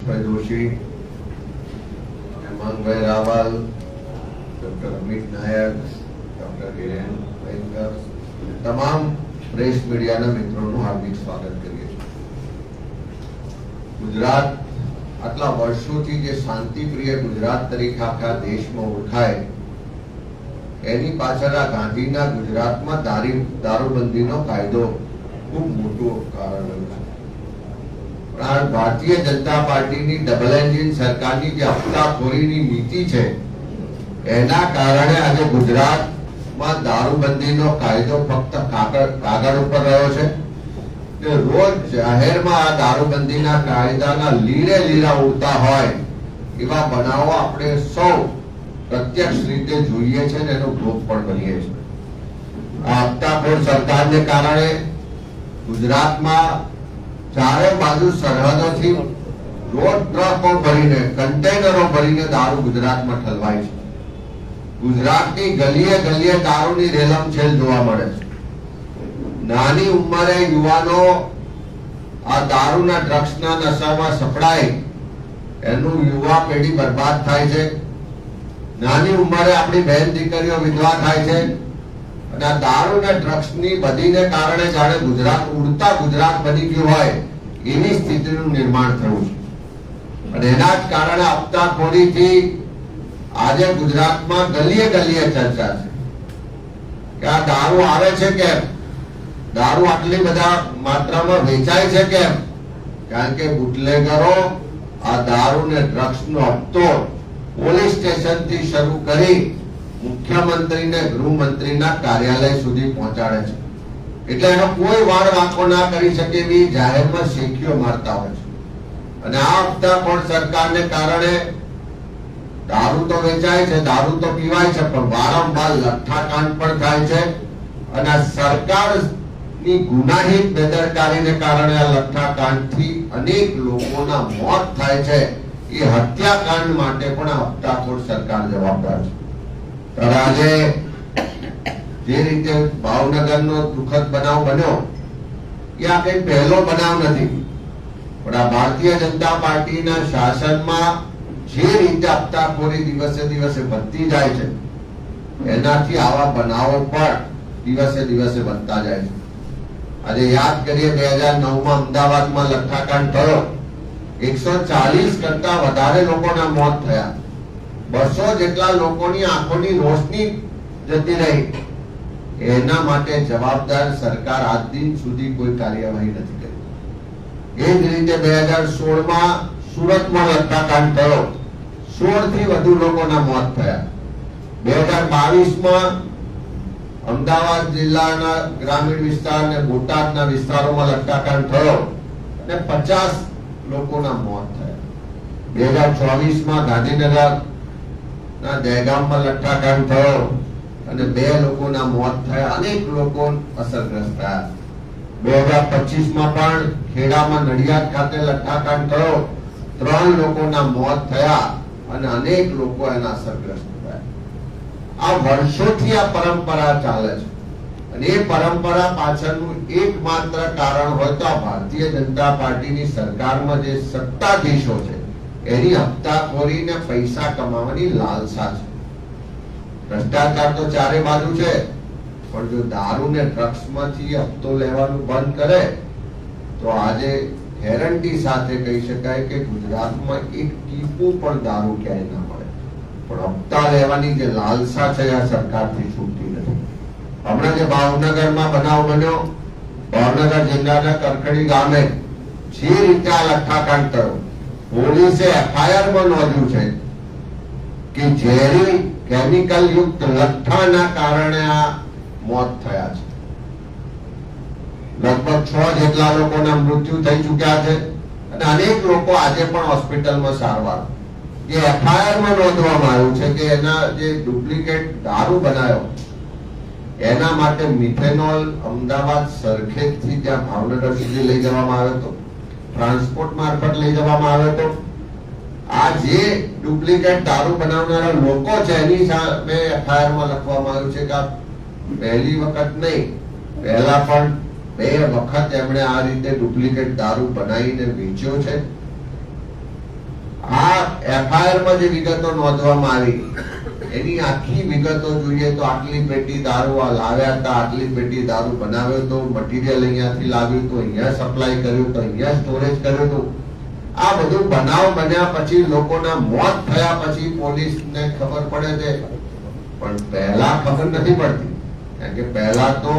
Amitbhai Joshi, Hemangbhai Raval, doctor Amit નાયક, doctor Hiren ભયંકર, તમામ press મીડિયાના મિત્રોનું હાર્દિક સ્વાગત કરીએ છીએ. ગુજરાત આટલા વર્ષોથી જે શાંતિપ્રિય ગુજરાત તરીકે આખા દેશમાં ઓળખાય, એની પાછળ આ ગાંધીના ગુજરાતમાં દારૂબંધીનો કાયદો ખૂબ મોટું કારણ રહ્યું છે. પણ ભારતીય જનતા પાર્ટીની ડબલ એન્જિન સરકારની જે હપ્તાખોરીની નીતિ છે, એના કારણે આજે ગુજરાતમાં દારૂબંધીનો કાયદો ફક્ત કાગળ ઉપર રહ્યો છે. રોજ જાહેરમાં આ દારૂબંધીના કાયદાના લીરા ઉડતા હોય એવા બનાવો આપણે સૌ પ્રત્યક્ષ રીતે જોઈએ છે ને એનો ભોગ પણ બનીએ છીએ. આ હપ્તાખોર સરકારને કારણે ગુજરાતમાં ચારે બાજુ સરહદોથી રોડ ટ્રકો ભરીને, કન્ટેનરો ભરીને દારૂ ગુજરાતમાં ઠલવાય છે. ગુજરાતની ગલીએ ગલીએ દારૂની રેલમછેલ જોવા મળે છે. નાની ઉંમરે યુવાનો આ દારૂના ડ્રગ્સના નશામાં સપડાય, એનું યુવા પેઢી બરબાદ થાય છે. નાની ઉંમરે આપણી બહેન દીકરીઓ વિધવા થાય છે. અને આ દારૂ ને ડ્રગ્સની બધીને કારણે જાણે ગુજરાત ઉડતા ગુજરાત બની ગયું હોય એવી સ્થિતિનું નિર્માણ થયું છે. અને એના જ કારણે હપ્તાખોરીથી આજે ગુજરાતમાં ગલીએ ગલીએ ચર્ચા છે કે આ દારૂ આવે છે કેમ, દારૂ આટલી બધા માત્રામાં વેચાય છે કેમ? કારણ કે બુટલેગરો આ દારૂ ને ડ્રગ્સનો હપ્તો પોલીસ સ્ટેશન થી શરૂ કરી મુખ્યમંત્રીને ગૃહમંત્રીના કાર્યાલય સુધી પહોંચાડે છે. એટલે એનો કોઈ વાળ વાંકો ના કરી શકે એવી જાહેરમાં શેખીઓ મારતા હોય છે. અને આ હપ્તાખોર સરકારને કારણે દારૂ તો વેચાય છે, દારૂ તો પીવાય છે, પણ વારંવાર લઠ્ઠાકાંડ પણ થાય છે. અને સરકારની ગુનાહિત બેદરકારીને કારણે આ લઠ્ઠાકાંડથી અનેક લોકોના મોત થાય છે. એ હત્યાકાંડ માટે પણ આ હપ્તાખોર સરકાર જવાબદાર છે. આજે જે રીતે ભાવનગરનો દુઃખદ બનાવ બન્યો, એ આ કઈ પહેલો બનાવ નથી. પણ આ ભારતીય જનતા પાર્ટીના શાસનમાં જે રીતે હપ્તાખોરી દિવસે દિવસે વધતી જાય છે, એનાથી આવા બનાવો પણ દિવસે દિવસે વધતા જાય છે. આજે યાદ કરીએ 2009માં અમદાવાદમાં લઠ્ઠાકાંડ થયો, 140 કરતા વધારે લોકોના મોત થયા, 200 જેટલા લોકોની આંખોની રોશની જતી રહી. એના માટે જવાબદાર સરકાર આજ દિન સુધી કોઈ કાર્યવાહી નથી કરી. એ જ રીતે 2016માં સુરતમાં લઠ્ઠાકાંડ થયો, 16 થી વધુ લોકોના મોત થયા. 2022માં અમદાવાદ જિલ્લાના ગ્રામીણ વિસ્તાર અને બોટાદના વિસ્તારોમાં લઠ્ઠાકાંડ થયો અને 50 લોકોના મોત થયા. 2024માં ગાંધીનગર ના દહેગામમાં લઠ્ઠાકાંડ થયો અને 2 લોકોના મોત થયા, અનેક લોકો અસરગ્રસ્ત થયા. 2025માં પણ ખેડામાં નડિયાદ ખાતે લઠ્ઠાકાંડ થયો, 3 લોકોના મોત થયા અને અનેક લોકો એના અસરગ્રસ્ત થયા. આ વર્ષોથી આ પરંપરા ચાલે છે. અને એ પરંપરા પાછળનું એકમાત્ર કારણ હોય તો આ ભારતીય જનતા પાર્ટીની સરકારમાં જે સત્તાધીશો છે, એની હપ્તાખોરી ને પૈસા કમાવાની લાલસા છે. ભ્રષ્ટાચાર તો ચારે બાજુ છે, પણ જો દારૂ ને ડ્રગ્સ માંથી હપ્તો લેવાનું બંધ કરે તો આજે ગેરંટી સાથે કહી શકાય કે ગુજરાતમાં એક ટીપું પણ દારૂ ક્યાંય ના મળે. પણ હપ્તા લેવાની જે લાલસા છે આ સરકારથી છૂટતી નથી. હમણાં જે ભાવનગરમાં બનાવ બન્યો, ભાવનગર જિલ્લાના કરકડી ગામે જે રીતે આ લઠ્ઠાકાંડ થયો, પોલીસે એફઆઈઆર માં નોંધ્યું છે કે ઝેરી કેમિકલ યુક્ત લઠ્ઠાના કારણે આ મોત થયા છે. લગભગ 6 જેટલા લોકોના મૃત્યુ થઈ ચુક્યા છે અને અનેક લોકો આજે પણ હોસ્પિટલમાં સારવાર. એ એફઆઈઆર માં નોંધવામાં આવ્યું છે કે એના જે ડુપ્લિકેટ દારૂ બનાવ્યો એના માટે મિથેનોલ અમદાવાદ સરખેજથી ત્યાં ભાવનગર સુધી લઈ જવામાં આવ્યો હતો, ટ્રાન્સપોર્ટ મારફત લઈ જવામાં આવ્યો હતો. આ જે ડુપ્લિકેટ દારૂ બનાવનારા લોકો છે એની સામે એફઆઈઆર માં લખવામાં આવ્યું છે કે પહેલી વખત નહીં, પહેલા પણ 2 વખત એમણે આ રીતે ડુપ્લિકેટ દારૂ બનાવીને વેચ્યો છે. એફઆઈઆર માં જે વિગતો નોંધવામાં આવી એની આખી વિગતો જોઈએ તો આટલી પેટી દારૂ આ લાવ્યા હતા, આટલી પેટી દારૂ બનાવ્યો તો, મટીરિયલ અહીંયાથી લાવ્યું તો, અહીંયા સપ્લાય કર્યું તો, અહીંયા સ્ટોરેજ કર્યું તો, આ બધું બનાવ બન્યા પછી લોકોના મોત થયા પછી પોલીસને ખબર પડે છે, પણ પહેલા ખબર નથી પડતી. કારણ કે પહેલા તો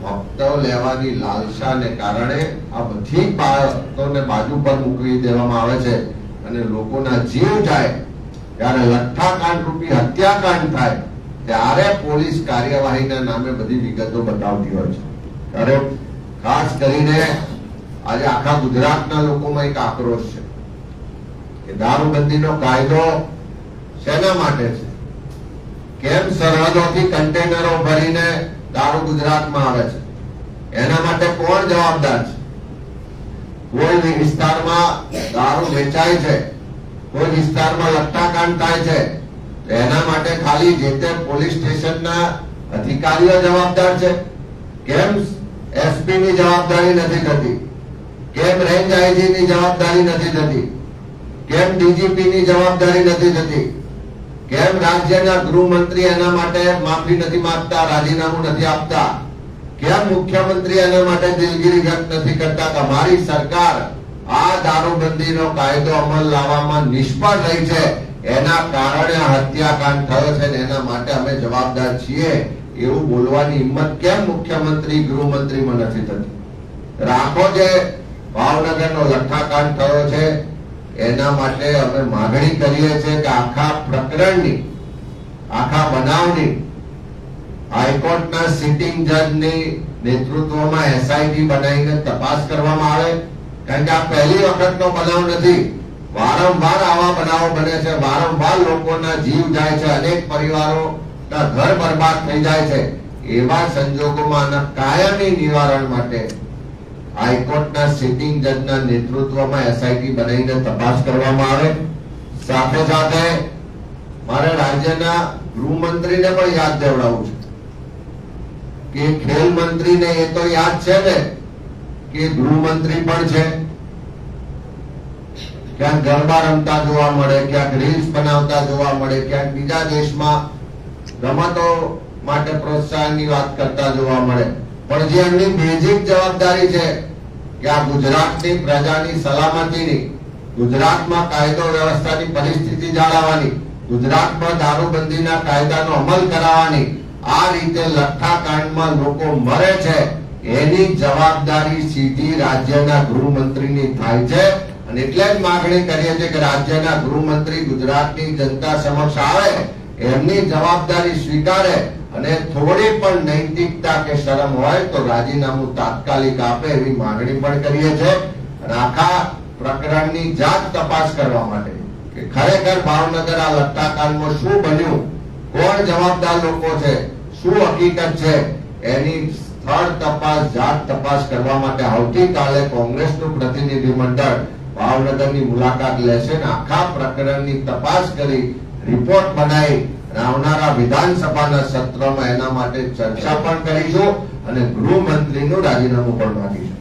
હપ્તો લેવાની લાલસાને કારણે આ બધી બાબતોને બાજુ પર મૂકી દેવામાં આવે છે અને લોકોના જીવ જાય. જ્યારે લઠ્ઠાકાંડ રૂપી હત્યાકાંડ થાય ત્યારે પોલીસ કાર્યવાહીના નામે બધી વિગતો બતાવતી હોય છે. ત્યારે ખાસ કરીને આજે આખા ગુજરાતના લોકોમાં એક આક્રોશ છે કે દારૂબંધીનો કાયદો શેના માટે છે? કેમ સરહદોથી કન્ટેનરો ભરીને દારૂ ગુજરાતમાં આવે છે? એના માટે કોણ જવાબદાર છે? કોઈ વિસ્તારમાં દારૂ વેચાય છે, કોઈ વિસ્તારમાં લટ્ટાકાંડ થાય છે, એના માટે ખાલી જે તે પોલીસ સ્ટેશનના અધિકારીઓ જવાબદાર છે? કેમ એસપી ની જવાબદારી નથી થતી? કેમ રેન્જ આઈજી ની જવાબદારી નથી થતી? કેમ ડીજીપી ની જવાબદારી નથી થતી? કેમ રાજ્યના ગૃહમંત્રી એના માટે માફી નથી માંગતા, રાજીનામું નથી આપતા? કેમ મુખ્યમંત્રી એના માટે દિલગીરી વ્યક્ત નથી કરતા કે અમારી સરકાર આ દારૂબંધીનો કાયદો અમલ લાવવામાં નિષ્ફળ રહી છે, એના કારણે હત્યાકાંડ થયો છે ને એના માટે અમે જવાબદાર છીએ, એવું બોલવાની હિંમત કેમ મુખ્યમંત્રી ગૃહમંત્રીમાં નથી થતી? રાખો જે ભાવનગરનો લઠ્ઠાકાંડ થયો છે એના માટે અમે માંગણી કરીએ છીએ કે આખા પ્રકરણની, આખા બનાવની હાઈકોર્ટના સિટિંગ જજની નેતૃત્વમાં એસઆઈટી બનાવીને તપાસ કરવામાં આવે. કારણ કે આ પહેલી વખતનો બનાવ નથી, વારંવાર આવા બનાવો બને છે, વારંવાર લોકોના જીવ જાય છે, અનેક પરિવારોના ઘર બરબાદ થઈ જાય છે. એવા સંજોગોમાં આના કાયમી નિવારણ માટે હાઈકોર્ટના સિટિંગ જજના નેતૃત્વમાં એસઆઈટી બનાવીને તપાસ કરવામાં આવે. સાથે સાથે મારે રાજ્યના ગૃહમંત્રીને પણ યાદ દેવડાવું છે કે ખેલ મંત્રીને એ તો યાદ છે ને કે ગૃહમંત્રી પણ છે. ક્યાંક ગરબા રમતા જોવા મળે, ક્યાંક રીલ્સ બનાવતા જોવા મળે, ક્યાંક બીજા દેશમાં રમતો માટે પ્રોત્સાહનની વાત કરતા જોવા મળે, પણ જે એમની બેઝિક જવાબદારી છે કે આ ગુજરાતની પ્રજાની સલામતીની, ગુજરાતમાં કાયદો વ્યવસ્થાની પરિસ્થિતિ જાળવવાની, ગુજરાતમાં દારૂબંધીના કાયદાનો અમલ કરાવવાની, આ રીતે લઠ્ઠાકાંડમાં લોકો મરે છે એની જવાબદારી સીધી રાજ્યના ગૃહમંત્રીની થાય છે. અને એટલે જ માંગણી કરીએ છીએ કે રાજ્યના ગૃહમંત્રી ગુજરાતની જનતા સમક્ષ આવે, એમની જવાબદારી સ્વીકારે અને થોડી પણ નૈતિકતા કે શરમ હોય તો રાજીનામું તાત્કાલિક આપે એવી માંગણી પણ કરીએ છીએ. અને આખા પ્રકરણની જાત તપાસ કરવા માટે કે ખરેખર ભાવનગર આ લટ્ટાકાંડમાં શું બન્યું, કોણ જવાબદાર લોકો છે, શું હકીકત છે, એની સ્થળ તપાસ, જાત તપાસ કરવા માટે આવતીકાલે કોંગ્રેસનું પ્રતિનિધિ મંડળ ભાવનગરની મુલાકાત લેશે અને આખા પ્રકરણની તપાસ કરી રિપોર્ટ બનાવી આવનારા વિધાનસભાના સત્રમાં એના માટે ચર્ચા પણ કરીશું અને ગૃહમંત્રીનું રાજીનામું પણ માંગીશું.